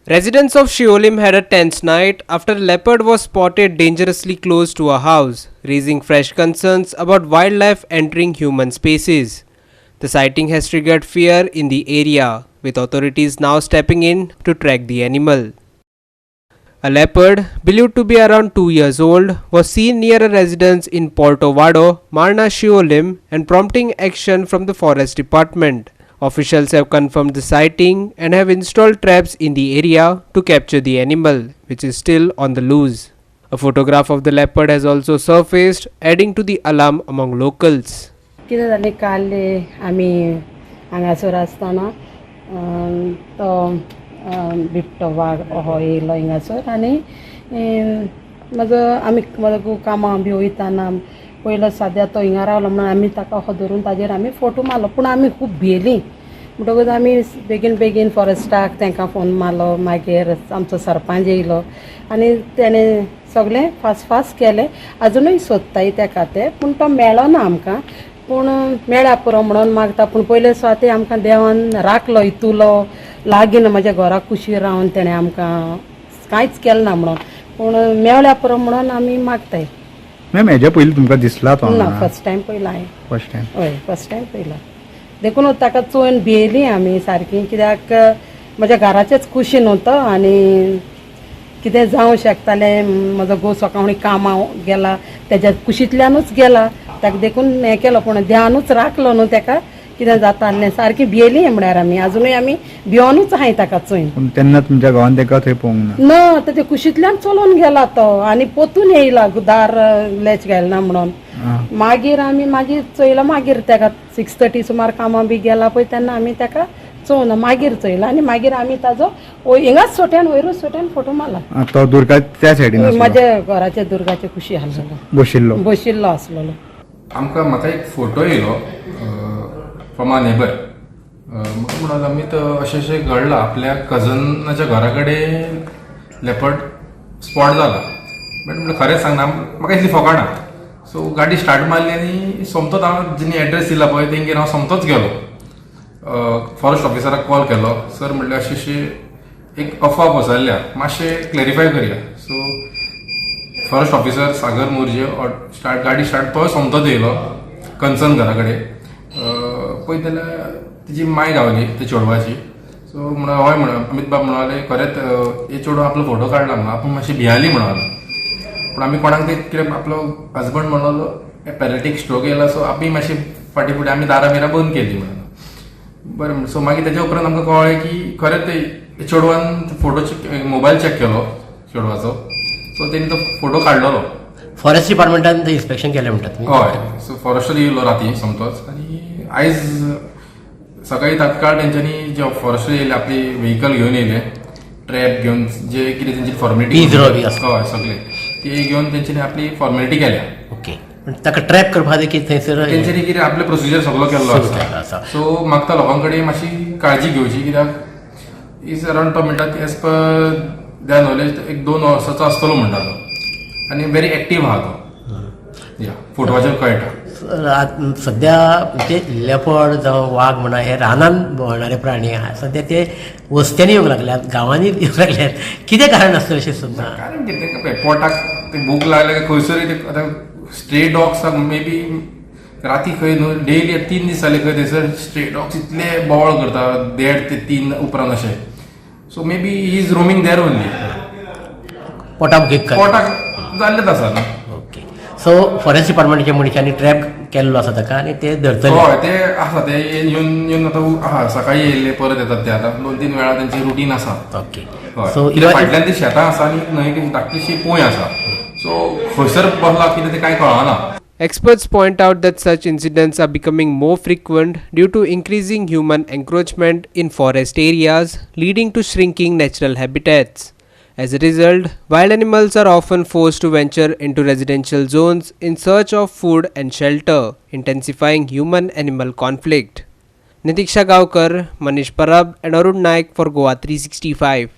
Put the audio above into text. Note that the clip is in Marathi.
Residents of Shiolim had a tense night after a leopard was spotted dangerously close to a house, raising fresh concerns about wildlife entering human spaces. The sighting has triggered fear in the area, with authorities now stepping in to track the animal. A leopard, believed to be around 2 years old, was seen near a residence in Porto Vado, Marna Shiolim, and prompting action from the forest department. Officials have confirmed the sighting and have installed traps in the area to capture the animal, which is still on the loose. A photograph of the leopard has also surfaced, adding to the alarm among locals. कितें जालें काल आमी हांगासर आसतना तो बिबटो वाग हो येयलो हिंगासर आनी म्हाजो कामां बी वयताना पयलो सद्या तो हिंगा रावलो म्हणून आमी ताका हो धरून ताजेर आमी फोटो मारलो पूण आमी खूब भियेलीं म्हणटकूच आमी बेगीन फॉरेस्टाक तांकां फोन मारलो मागीर आमचो सरपंच येयलो आनी तेणें सगळें फास्ट केलें आजुनूय सोदताय ताका ते पूण तो मेळ्ळो ना आमकां पूण मेळ्ळ्या पुरो म्हणून मागता पूण पयले स्वाती आमकां देवान राखलो हितूलो लागीन म्हाज्या घरा कुशीर रावन तेणें आमकां कांयच केलें ना म्हणून पूण मेळ्ळ्या पुरो म्हणून आमी मागताय. मॅम हेज्या पयलीं तुमकां दिसला तो ना फर्स्ट टायम पयला हांवें. फर्स्ट टायम हय फर्स्ट टायम पयला देखून ताका चोवन भियेलीं आमी सारकीं कित्याक म्हज्या घराचेच कुशीन वता आनी कितें जावं शकतालें म्हजो घोव सकाळीं कामां गेला तेज्या कुशींतल्यानूच गेला ताका देखून हें केलो पूण देवानूच राखलो न्हू ताका कितें जाता आसलें सारकी भियेलीं म्हळ्यार आमी आजुनूय आमी भिवनूच आहाय ताका चोयन. पूण तेन्ना तुमच्या गांवांत ताका थंय पळोवंक ना. ना ते कुशींतल्यान चलोवन गेला तो आनी पोतून येयला दार लॅच घालना म्हणून मागीर आमी मागीर चोयला मागीर ताका 6:30 सुमार कामां बी गेला पळय तेन्ना आमी ताका चोवना मागीर चोयला आनी मागीर आमी ताजो हिंगाच सोट्यान वयरूच सोट्यान फोटो मारला. तो दुर्गा त्या सायडीन म्हाज्या घराच्या दुर्गाचे कुशी आसलो बशिल्लो आसलेलो. म्हाका एक फोटो येयलो फ्रॉम अ नेबर म्हाका म्हणून आमी तो अशें घडलां आपल्या कजनाच्या घरा कडेन लेपर्ड स्पॉट जाला बट म्हणल्यार खरेंच सांगना म्हाका इतली फकाणां सो गाडी स्टार्ट मारली आनी सोमतोच हांव जेणी एड्रेस दिला पळय तेंगेर हांव सोमतोच गेलो फॉरेस्ट ऑफिसराक कॉल केलो सर म्हणलें अशें एक अफवा पसरल्या मातशें क्लॅरिफाय करया सो फॉरेस्ट ऑफिसर सागर मोर्जे गाडी स्टार्ट तो सोमतोच येयलो कन्सर्न घरा कडेन पळयत जाल्यार तिची माय गावली ते चेडवाची सो म्हणून हय म्हणून अमित बाब म्हणले खरेंच हे चेडो आपलो फोटो काडला म्हणून आपूण मातशी भियाली म्हणून पूण आमी कोणाक ते कितें आपलो हजबंड म्हणलो पॅरेटिक स्ट्रोक येयला सो आमी मातशी फाटीं फुडें आमी दारां बिरां बंद केली म्हणून बरें सो मागीर तेज्या उपरांत आमकां कळ्ळें की खरेंच ते चेडवान फोटो मोबायल चॅक केलो चेडवाचो सो तेणी तो फोटो काडलेलो. फॉरेस्ट डिपार्टमेंटान ते इन्स्पेक्शन केलें म्हणटात. हय सो फॉरेस्टर येयलो राती समतोच आनी आयज सकाळीं तात्काळ तेंच्यांनी जे फॉरेस्टर येयले आपली व्हेकल घेवन येयले ट्रॅप घेवन जे कितें तेंची फॉर्मेलिटी हय सगळे ते घेवन तेंच्यांनी आपली फॉर्मेलिटी केल्या. ओके ताका ट्रॅप करपाक देखील थंयसर तेंच्यांनी कितें आपले प्रोसिजर सगळो केल्लो आसा सो मागता लोकां कडेन मातशी काळजी घेवची कित्याक इज अरावंड तो म्हणटा एज पर द्या नॉलेज एक 2 वर्साचो आसतलो म्हणटा तो आनी व्हेरी एक्टीव आहा तो या फोटवाचेर कळटा. सध्या म्हणजे लेपर्ड जावं वाघ म्हणा हे रानान भोंवणारे प्राणी आहा सध्या ते वस्त्यांनी येवंक लागल्यात गांवांनी येवंक लागल्यात कितें कारण आसतलें अशें सुद्दां कारण कितें पोटाक ते भूक लागल्या खंयसर आतां स्ट्रे डॉग्साक मे बी राती खंय न्हू डेली 3 दीस जाले खंय थंयसर स्ट्रे डॉग्स इतले बोवाळ करता 1.5 ते 3 उपरांत अशें so may be he is roaming there only पोटाक जाल्लेच आसा न्हू. ओके सो फॉरेस्ट डिपार्टमेंटाच्या मनशांनी ट्रॅप केल्लो आसा ताका आनी ते धरतले. हय ते आसा ते येवन आतां आहा सकाळीं येयल्ले परत येतात ते आतां 2-3 वेळा तेंची रुटीन आसा. ओके सो फाटल्यान ती शेतां आसा आनी न्हंय धाकटीशी पोंय आसा सो खंयसर बसला कितें ते कांय कळना. Experts point out that such incidents are becoming more frequent due to increasing human encroachment in forest areas, leading to shrinking natural habitats. As a result, wild animals are often forced to venture into residential zones in search of food and shelter, intensifying human-animal conflict. Nitiksha Gaukar, Manish Parab and Arun Naik for Goa 365.